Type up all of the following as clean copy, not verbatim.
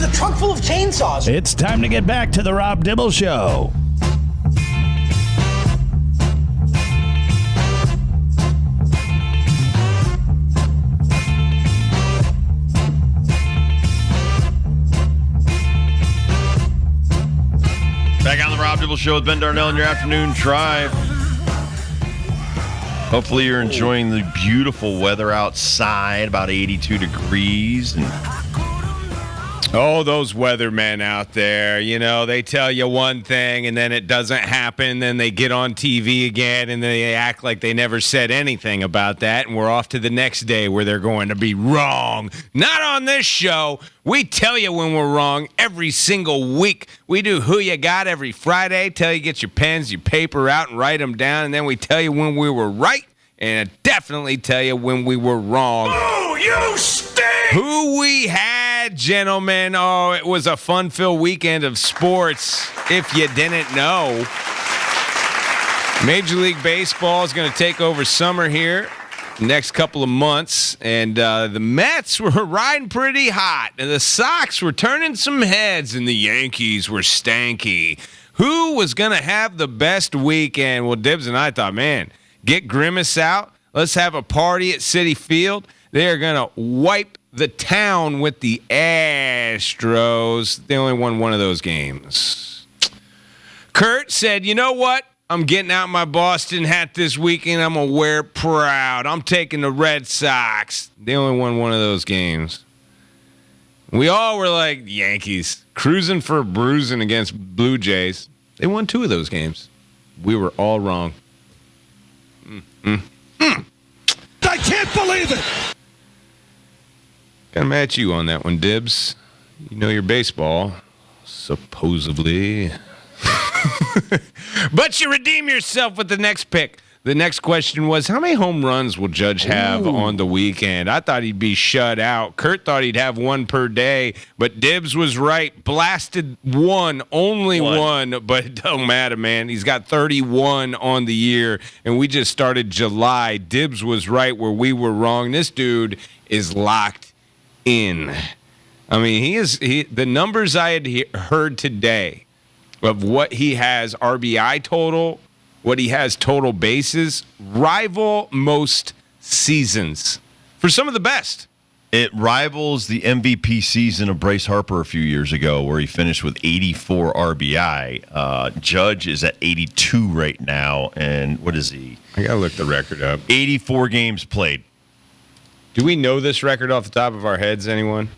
a trunk full of chainsaws. It's time to get back to the Rob Dibble Show. Back on the Rob Dibble Show with Ben Darnell in your afternoon drive. Hopefully you're enjoying the beautiful weather outside, about 82 degrees. And oh, those weathermen out there, you know, they tell you one thing and then it doesn't happen. Then they get on TV again and they act like they never said anything about that. And we're off to the next day where they're going to be wrong. Not on this show. We tell you when we're wrong every single week. We do Who You Got every Friday. Tell you get your pens, your paper out and write them down. And then we tell you when we were right. And definitely tell you when we were wrong. Oh, you stink! Who we had, gentlemen. Oh, it was a fun-filled weekend of sports, if you didn't know. Major League Baseball is going to take over summer here next couple of months, and the Mets were riding pretty hot, and the Sox were turning some heads, and the Yankees were stanky. Who was going to have the best weekend? Well, Dibs and I thought, man, get Grimace out. Let's have a party at Citi Field. They're going to wipe the town with the Astros. They only won one of those games. Kurt said, you know what? I'm getting out my Boston hat this weekend. I'm going to wear it proud. I'm taking the Red Sox. They only won one of those games. We all were like, Yankees, cruising for a bruising against Blue Jays. They won two of those games. We were all wrong. I can't believe it! Got to match you on that one, Dibs. You know your baseball, supposedly. But you redeem yourself with the next pick. The next question was, how many home runs will Judge have on the weekend? I thought he'd be shut out. Kurt thought he'd have one per day, but Dibs was right. Blasted one, only one, but it don't matter, man. He's got 31 on the year, and we just started July. Dibs was right where we were wrong. This dude is locked in. I mean, the numbers I had heard today of what he has RBI total, what he has total bases, rival most seasons for some of the best. it rivals the MVP season of Bryce Harper a few years ago, where he finished with 84 RBI. Judge is at 82 right now, and what is he? I got to look the record up. 84 games played. Do we know this record off the top of our heads, anyone?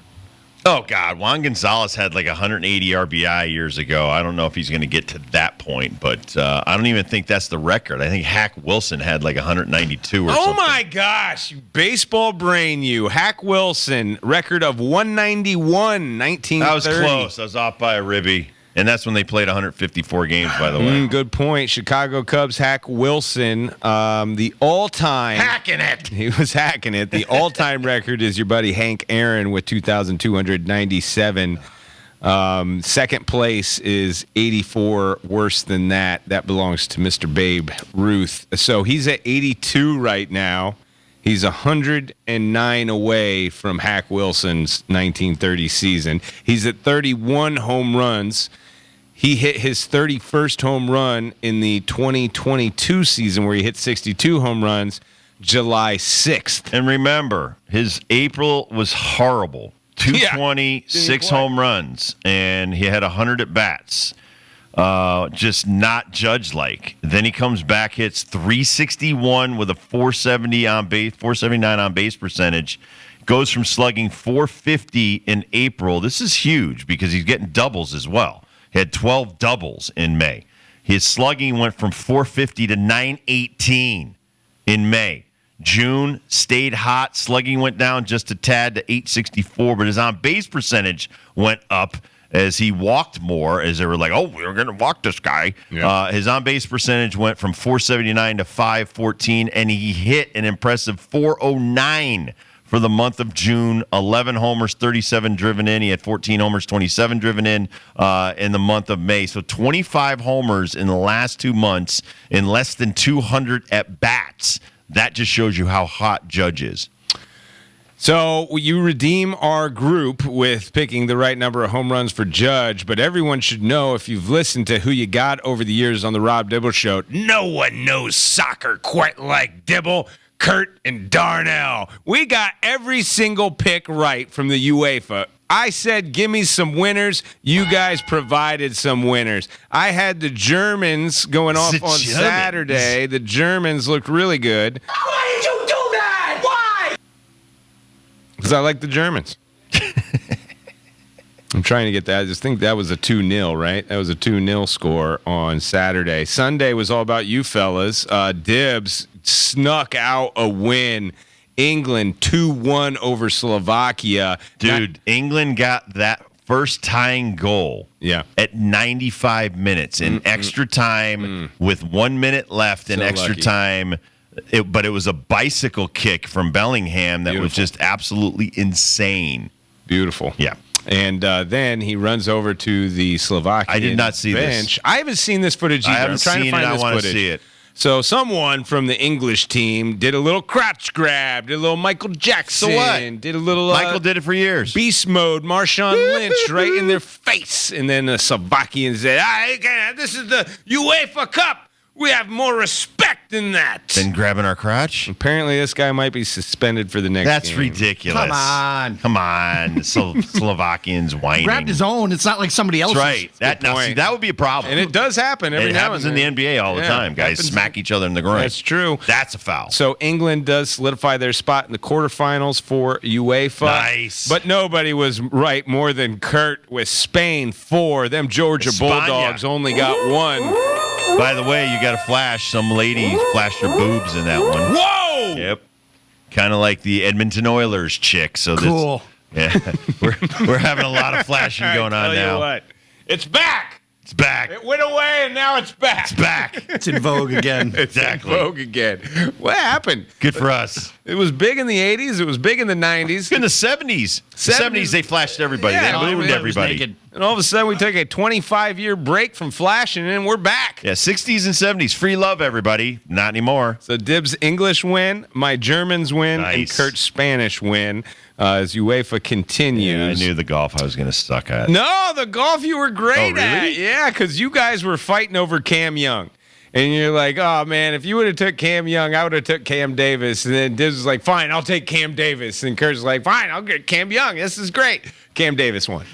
Oh, God. Juan Gonzalez had like 180 RBI years ago. I don't know if he's going to get to that point, but I don't even think that's the record. I think Hack Wilson had like 192 or something. Oh, my gosh. Baseball brain, you. Hack Wilson, record of 191, 1930. That was close. I was off by a ribby. And that's when they played 154 games, by the way. Good point. Chicago Cubs, Hack Wilson, the all-time. Hacking it. He was hacking it. The all-time record is your buddy Hank Aaron with 2,297. Second place is 84. Worse than that. That belongs to Mr. Babe Ruth. So he's at 82 right now. He's 109 away from Hack Wilson's 1930 season. He's at 31 home runs. He hit his 31st home run in the 2022 season, where he hit 62 home runs, July 6th. And remember, his April was horrible. 220, 6 home runs, and he had 100 at-bats. Just not Judge-like. Then he comes back, hits 361 with a 470 on base, 479 on base percentage. Goes from slugging 450 in April. This is huge because he's getting doubles as well. He had 12 doubles in May. His slugging went from 450 to 918 in May. June stayed hot. Slugging went down just a tad to 864, but his on-base percentage went up as he walked more, as they were like, oh, we're going to walk this guy. Yep. His on-base percentage went from 479 to 514, and he hit an impressive 409 for the month of June. 11 homers, 37 driven in. He had 14 homers, 27 driven in the month of May. So 25 homers in the last 2 months in less than 200 at-bats. That just shows you how hot Judge is. So you redeem our group with picking the right number of home runs for Judge, but everyone should know, if you've listened to who you got over the years on the Rob Dibble Show, no one knows soccer quite like Dibble, Kurt, and Darnell. We got every single pick right from the UEFA. I said, give me some winners. You guys provided some winners. I had the Germans going off on Saturday. The Germans looked really good. Why did you do that? Why? Because I like the Germans. I'm trying to get that. I just think that was a 2-0, right? That was a 2-0 score on Saturday. Sunday was all about you fellas. Dibs snuck out a win. England 2-1 over Slovakia. Dude, England got that first tying goal at 95 minutes in extra time with 1 minute left in extra time. But it was a bicycle kick from Bellingham that was just absolutely insane. Beautiful. Yeah. And then he runs over to the Slovakian I did not see bench. this. I haven't seen this footage either. I haven't I'm trying seen to find it. I this want to footage. see it. So someone from the English team did a little crotch grab, did a little Michael Jackson. So what? Did a little Michael did it for years. beast mode, Marshawn Lynch right in their face. And then the Slovakian said, this is the UEFA Cup. We have more respect than that. Then grabbing our crotch? Apparently, this guy might be suspended for the next That's game. ridiculous. Come on. The Slovakians whining. Grabbed his own. It's not like somebody else's. That's right. Good point. See, that would be a problem. And it does happen every It now happens and then. in the NBA all the time. Guys happens. smack each other in the groin. That's true. That's a foul. So England does solidify their spot in the quarterfinals for UEFA. Nice. But nobody was right more than Kurt with Spain 4. Them Georgia España. Bulldogs only got 1. By the way, you got to flash. Some lady flashed her boobs in that one. Whoa! Yep. Kind of like the Edmonton Oilers chick. So Cool. Yeah. we're having a lot of flashing going on Tell now. you what, it's back. It's back. It went away and now it's back. It's back. It's in vogue again. Exactly. Vogue again. What happened? Good for us. It was big in the 80s. It was big in the 90s. In the 70s. The 70s, they flashed everybody. Yeah, they ruined it was everybody. naked. And all of a sudden, we took a 25-year break from flashing, and we're back. Yeah, 60s and 70s. Free love, everybody. Not anymore. So Dibs English win, my Germans win, and Nice. Kurt's Spanish win as UEFA continues. Yeah, I knew the golf I was going to suck at. No, the golf you were great Oh, really? at. Yeah, because you guys were fighting over Cam Young. And you're like, oh, man, if you would have took Cam Young, I would have took Cam Davis. And then Dibs was like, fine, I'll take Cam Davis. And Kurt's like, fine, I'll get Cam Young. This is great. Cam Davis won.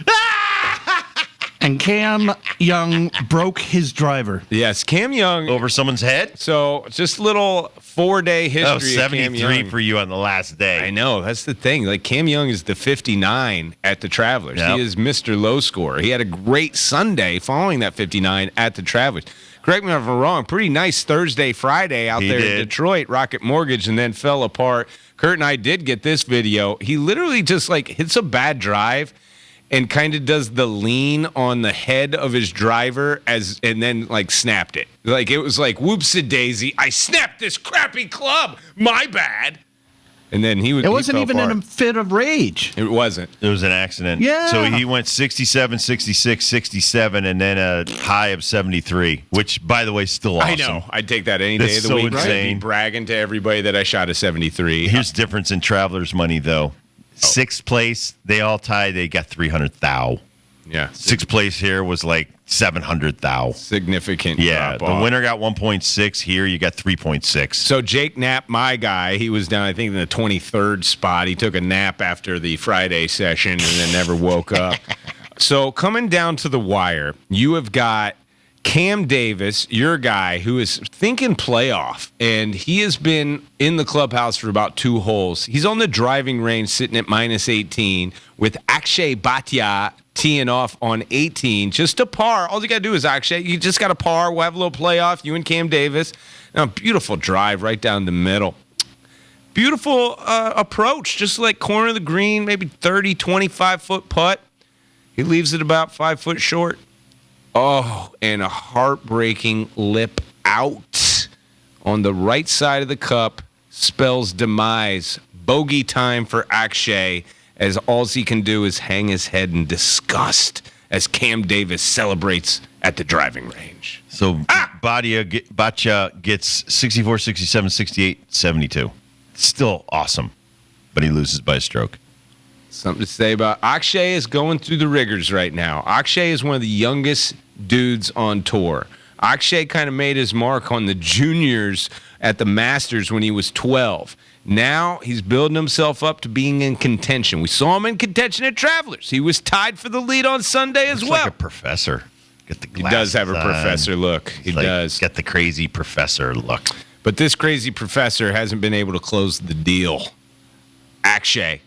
And Cam Young broke his driver. Yes, Cam Young. Over someone's head? So just little 4-day history Oh, of Cam 73 Young. for you on the last day. I know. That's the thing. Like, Cam Young is the 59 at the Travelers. Yep. He is Mr. Low Scorer. He had a great Sunday following that 59 at the Travelers. Correct me if I'm wrong. Pretty nice Thursday, Friday out He there in did. Detroit, Rocket Mortgage, and then fell apart. Kurt and I did get this video. He literally just, like, hits a bad drive and kind of does the lean on the head of his driver and then, like, snapped it. Like, it was like, whoops-a-daisy, I snapped this crappy club. My bad. And then he It wasn't fell even apart. in a fit of rage. It wasn't. It was an accident. Yeah. So he went 67, 66, 67, and then a high of 73, which, by the way, is still awesome. I know. I'd take that any day That's of the so week. I'd insane. be bragging to everybody that I shot a 73. Here's the difference in Travelers' money, though. Sixth place, they all tied. They got 300,000. Yeah. Sixth place here was like 700,000. Significant Yeah, the drop-off. winner got 1.6. Here you got 3.6. So Jake Knapp, my guy, he was down, I think, in the 23rd spot. He took a nap after the Friday session and then never woke up. So coming down to the wire, you have got Cam Davis, your guy, who is thinking playoff, and he has been in the clubhouse for about 2 holes. He's on the driving range sitting at minus 18 with Akshay Bhatia teeing off on 18, just a par. All you got to do is Akshay, you just got a par. We'll have a little playoff, you and Cam Davis. Now, beautiful drive right down the middle. Beautiful approach, just like corner of the green, maybe 30, 25-foot putt. He leaves it about 5 foot short. Oh, and a heartbreaking lip out on the right side of the cup spells demise. Bogey time for Akshay, as all he can do is hang his head in disgust as Cam Davis celebrates at the driving range. So Bhatia gets 64, 67, 68, 72. Still awesome. but he loses by a stroke. Something to say about Akshay is going through the rigors right now. Akshay is one of the youngest dudes on tour. Akshay kind of made his mark on the juniors at the Masters when he was 12. Now he's building himself up to being in contention. We saw him in contention at Travelers. He was tied for the lead on Sunday as Looks well. like a professor. Get the He does have a glasses on. professor look. He Like, does. Get the crazy professor look. But this crazy professor hasn't been able to close the deal. Akshay,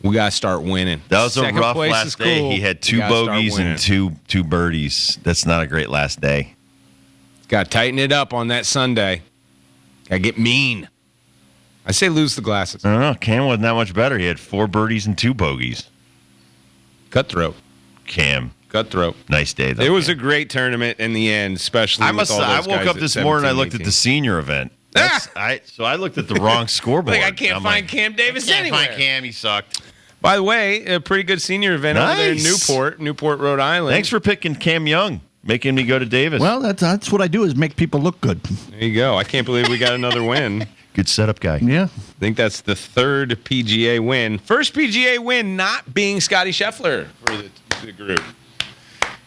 we got to start winning. That was Second a rough place is last day. cool. He had We 2 gotta start bogeys winning. and two birdies. That's not a great last day. Got to tighten it up on that Sunday. Got to get mean. I say lose the glasses. I don't know. Cam wasn't that much better. He had 4 birdies and 2 bogeys. Cutthroat. Cam, Cutthroat. nice day though. It was a Cam. great tournament in the end, especially I with all I those woke guys up at this morning. I 17, looked at 18. the senior event. So I looked at the wrong scoreboard. Like, I can't I'm find like, Cam Davis can't anywhere. find Cam. He sucked. By the way, a pretty good senior event over there in Nice. Newport, Rhode Island. Thanks for picking Cam Young, making me go to Davis. Well, that's what I do is make people look good. There you go. I can't believe we got another win. good setup guy. Yeah. I think that's the 3rd PGA win. First PGA win not being Scotty Scheffler for the group.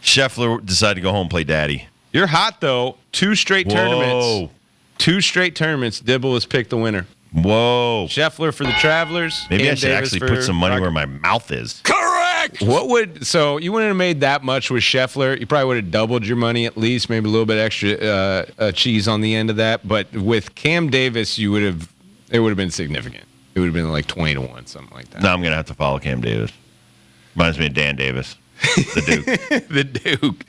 Scheffler decided to go home and play daddy. You're hot, though. 2 straight tournaments. Whoa. 2 straight tournaments. Dibble has picked the winner. Whoa. Scheffler for the Travelers. Maybe Cam I should Davis actually for put some money Rocket. where my mouth is. So you wouldn't have made that much with Scheffler. You probably would have doubled your money at least, maybe a little bit extra cheese on the end of that. But with Cam Davis, it would have been significant. It would have been like 20-1, something like that. Now I'm going to have to follow Cam Davis. Reminds me of Dan Davis, the Duke. The Duke.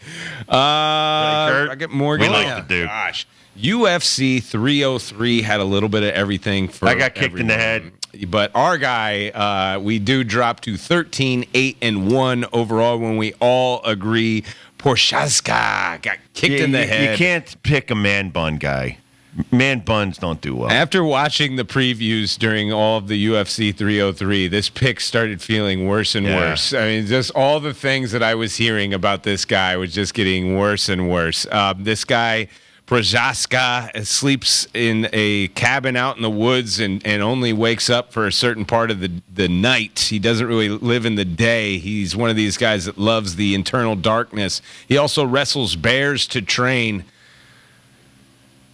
Kurt? I get Morgan. We like the Duke. Gosh. UFC 303 had a little bit of everything for I got kicked in the everyone. But our guy, we do drop to 13-8-1 overall when we all agree. Prochazka got kicked in the head. You can't pick a man bun guy. Man buns don't do well. After watching the previews during all of the UFC 303, this pick started feeling worse and Yeah. worse. I mean, just all the things that I was hearing about this guy was just getting worse and worse. This guy, Prochazka, sleeps in a cabin out in the woods and only wakes up for a certain part of the night. He doesn't really live in the day. He's one of these guys that loves the internal darkness. He also wrestles bears to train.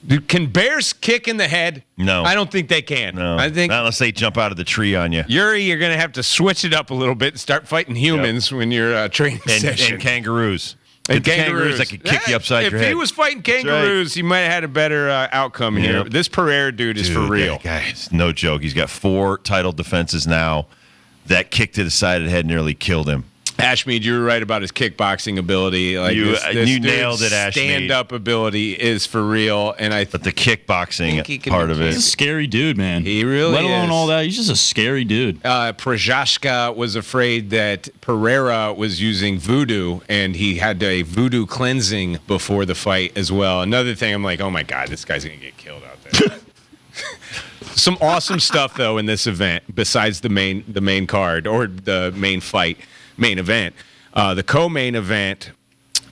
Dude, can bears kick in the head? No. I don't think they can. No, I think not unless they jump out of the tree on you. Yuri, you're going to have to switch it up a little bit and start fighting humans when you're training session. And kangaroos. And Get the kangaroos that can kick you upside your head. If he was fighting kangaroos, he might have had a better outcome here. Yep. This Pereira dude is for real. That guy is no joke. He's got 4 title defenses now. That kick to the side of the head nearly killed him. Ashmead, you were right about his kickboxing ability. Like You- this you dude's nailed it, Ashmead. Stand-up ability is for real, and But the think he kickboxing can part do of He's a it. scary dude, man. He really Let alone is. all that. He's just a scary dude. Prochazka was afraid that Pereira was using voodoo, and he had a voodoo cleansing before the fight as well. Another thing, I'm like, oh my God, this guy's going to get killed out there. Some awesome stuff, though, in this event, besides the main card or the main event. The co-main event,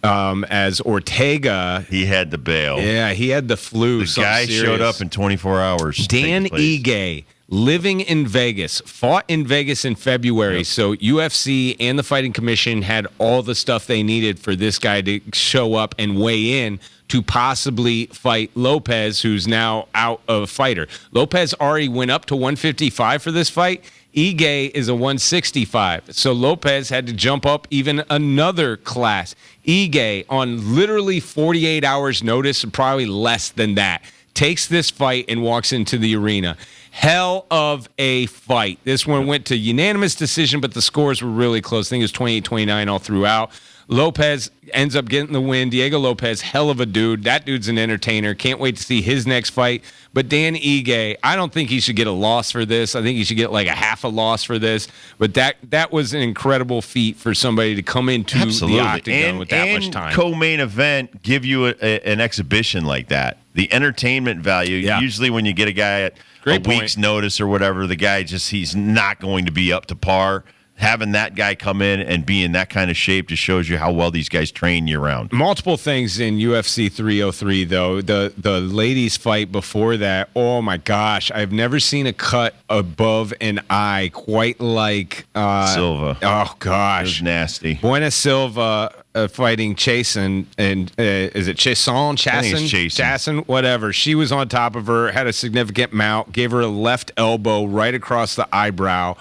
as Ortega, He had to bail. yeah, he had the flu. The guy showed up in 24 hours. to Dan take place. Ige, living in Vegas, fought in Vegas in February. So UFC and the Fighting Commission had all the stuff they needed for this guy to show up and weigh in to possibly fight Lopez, who's now out of fighter. Lopez already went up to 155 for this fight. Ige is a 165. So Lopez had to jump up even another class. Ige, on literally 48 hours notice, probably less than that, takes this fight and walks into the arena. Hell of a fight. This one went to unanimous decision, but the scores were really close. I think it was 28-29 all throughout. Lopez ends up getting the win. Diego Lopez, hell of a dude. That dude's an entertainer. Can't wait to see his next fight. But Dan Ige, I don't think he should get a loss for this. I think he should get like a half a loss for this. But that was an incredible feat for somebody to come into the octagon with that much time. Co-main event give you an exhibition like that. The entertainment value. Yeah. Usually when you get a guy at Great a week's point. notice or whatever, the guy he's not going to be up to par. having that guy come in and be in that kind of shape just shows you how well these guys train year round. Multiple things in UFC 303 though. The ladies fight before that. Oh my gosh, I've never seen a cut above an eye quite like Silva. Oh It gosh, was nasty. Buena Silva fighting Chasen, and is it Chason? I think it's Chasen, whatever. She was on top of her, had a significant mount, gave her a left elbow right across the eyebrow.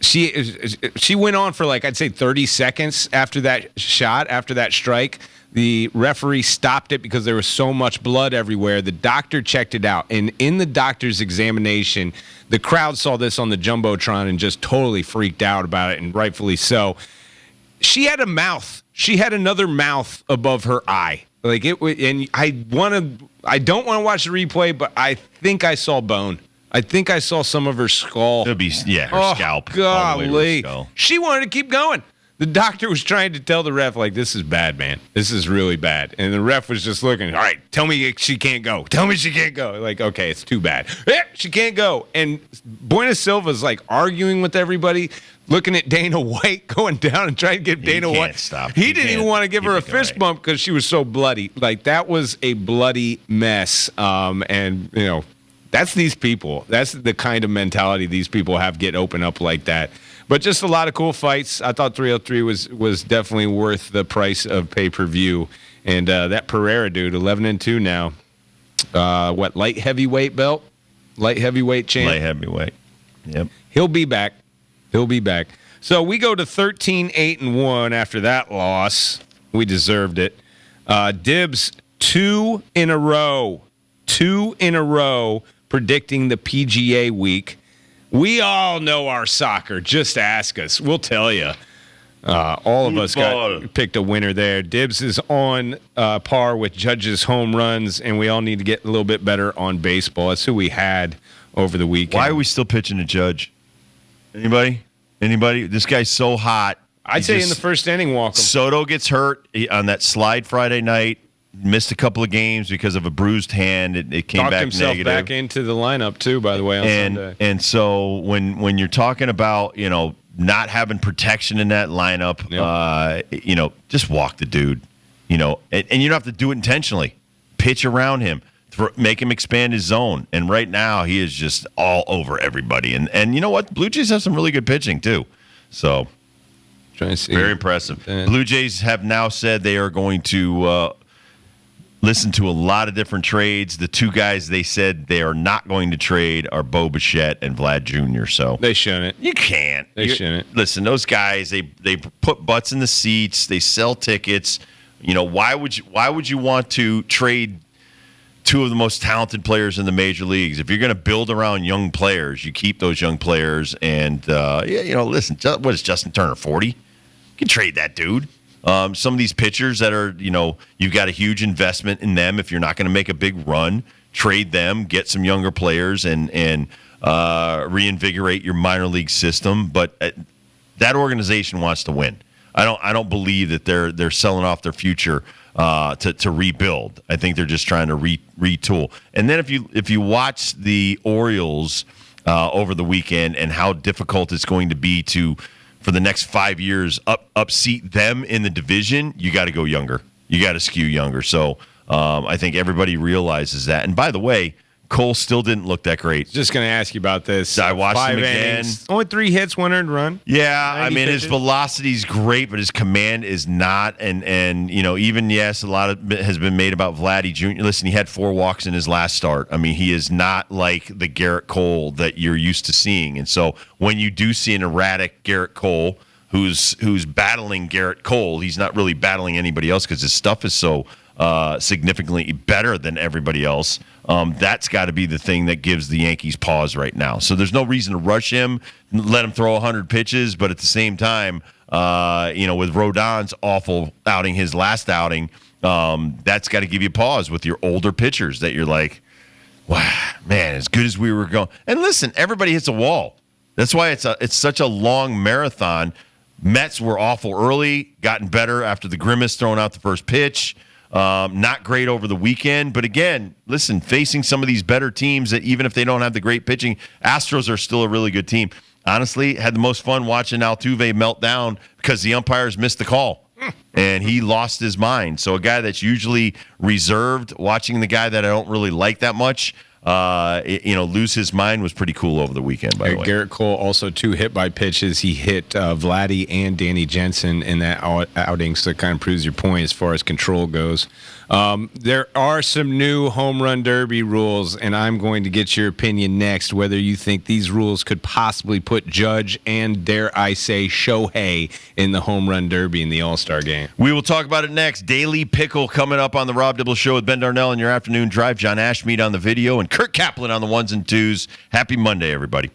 She went on for I'd say 30 seconds after that shot, after that strike. The referee stopped it because there was so much blood everywhere. The doctor checked it out, and in the doctor's examination, the crowd saw this on the Jumbotron and just totally freaked out about it, and rightfully so. She had a mouth. She had another mouth above her eye. And I don't want to watch the replay, but I think I saw bone. I think I saw some of her skull. It'll be her scalp. all the way to her Golly. skull. She wanted to keep going. The doctor was trying to tell the ref, this is bad, man. This is really bad. And the ref was just looking, all right, tell me she can't go. Tell me she can't go. Okay, it's too bad. She can't go. And Buena Silva's arguing with everybody, looking at Dana White, going down and trying to get Dana White. Stop. He didn't even want to give her a fist bump because she was so bloody. That was a bloody mess. That's these people. That's the kind of mentality these people have, get open up like that. But just a lot of cool fights. I thought 303 was definitely worth the price of pay-per-view. And that Pereira dude, 11-2 now. Light heavyweight belt? Light heavyweight champ? Light heavyweight. Yep. He'll be back. So we go to 13-8-1 after that loss. We deserved it. Dibs, 2 in a row predicting the PGA week. We all know our soccer. Just ask us. We'll tell you. All of us picked a winner there. Dibs is on par with Judge's home runs, and we all need to get a little bit better on baseball. That's who we had over the weekend. Why are we still pitching to Judge? Anybody? This guy's so hot. I'd say in the first inning, walk him. Soto gets hurt on that slide Friday night. Missed a couple of games because of a bruised hand. It came Talked back himself negative. back into the lineup too, by the way, on Sunday. And so when you're talking about not having protection in that lineup, just walk the dude. And you don't have to do it intentionally. Pitch around him, make him expand his zone. And right now he is just all over everybody. And you know what? Blue Jays have some really good pitching too. So trying to see. Very impressive. Blue Jays have now said they are going to listen to a lot of different trades. The two guys they said they are not going to trade are Bo Bichette and Vlad Jr. So they shouldn't. You can't. They shouldn't. Listen, those guys, they put butts in the seats. They sell tickets. Why would you want to trade two of the most talented players in the major leagues? If you're going to build around young players, you keep those young players. And listen, what is Justin Turner, 40? You can trade that dude. Some of these pitchers that are, you've got a huge investment in them. If you're not going to make a big run, trade them, get some younger players, and reinvigorate your minor league system. But that organization wants to win. I don't believe that they're selling off their future to rebuild. I think they're just trying to retool. And then if you watch the Orioles over the weekend and how difficult it's going to be for the next 5 years, upseat them in the division, you got to go younger. You got to skew younger. So I think everybody realizes that. And by the way, Cole still didn't look that great. Just going to ask you about this. I watched him again. Innings, only 3 hits, 1 earned run. Yeah, I mean, pitches. his velocity's great, but his command is not. And even, yes, a lot of it has been made about Vladdy Jr. Listen, he had 4 walks in his last start. I mean, he is not like the Garrett Cole that you're used to seeing. And so when you do see an erratic Garrett Cole who's battling Garrett Cole, he's not really battling anybody else because his stuff is so significantly better than everybody else. That's got to be the thing that gives the Yankees pause right now. So there's no reason to rush him, let him throw 100 pitches, but at the same time, with Rodon's awful outing, his last outing, that's got to give you pause with your older pitchers that you're like, wow, man, as good as we were going. And listen, everybody hits a wall. That's why it's such a long marathon. Mets were awful early, gotten better after the grimace throwing out the first pitch. Not great over the weekend. But again, listen, facing some of these better teams that even if they don't have the great pitching, Astros are still a really good team. honestly had the most fun watching Altuve melt down because the umpires missed the call. And he lost his mind. So a guy that's usually reserved, watching the guy that I don't really like that much, lose his mind was pretty cool over the weekend, by the way. Garrett Cole also 2 hit by pitches. He hit Vladdy and Danny Jensen in that outing, so it kind of proves your point as far as control goes. There are some new home run derby rules, and I'm going to get your opinion next, whether you think these rules could possibly put Judge and, dare I say, Shohei in the home run derby in the All-Star game. We will talk about it next. Daily Pickle coming up on the Rob Dibble Show with Ben Darnell in your afternoon drive. John Ashmead on the video and Kurt Kaplan on the ones and twos. Happy Monday, everybody.